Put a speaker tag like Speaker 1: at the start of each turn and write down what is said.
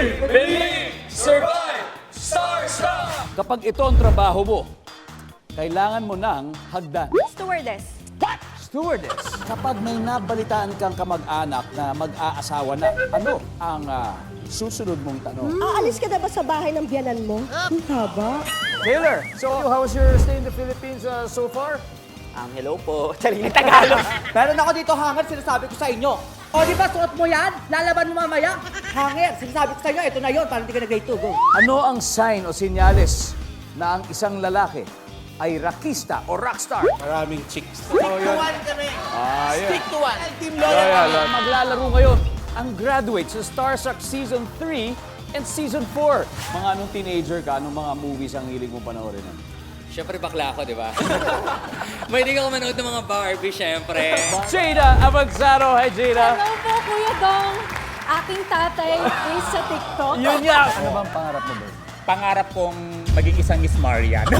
Speaker 1: Believe! Survive! Starstruck!
Speaker 2: Kapag ito ang trabaho mo, kailangan mo ng hagdan.
Speaker 3: Stewardess.
Speaker 2: Stewardess. Kapag may nabalitaan kang kamag-anak na mag-aasawa na, ano ang susunod mong tanong?
Speaker 4: Aalis ka na ba sa bahay ng biyanan mo? Ang haba.
Speaker 2: Taylor, so how's your stay in the Philippines so far?
Speaker 5: Hello po. Charing Tagalog.
Speaker 6: Meron ako dito hanger, sinasabi ko sa inyo. O di ba, suot mo yan? Lalaban mo mamaya? Hanger, sinasabi ko sa inyo, ito na yon para hindi ka na grade 2, go.
Speaker 2: Ano ang sign o senyales na ang isang lalaki ay rockista o rockstar?
Speaker 1: Maraming chicks.
Speaker 6: Stick to one kami.
Speaker 5: Stick to one.
Speaker 6: Team Lola.
Speaker 2: Maglalaro ngayon ang graduate sa Starstruck Season 3 and Season 4. Mga anong teenager ka, anong mga movies ang hilig mong panoorin?
Speaker 5: Siyempre bakla ako, di ba? Mahilig ako manood ng mga Barbie, siyempre.
Speaker 2: Jada Avanzaro. Hi, Jada.
Speaker 3: Hello po, Kuya Dong. Aking tatay is sa TikTok.
Speaker 2: Yun nga. Ano bang pangarap mo, Bert?
Speaker 7: Pangarap kong maging isang Miss Marian.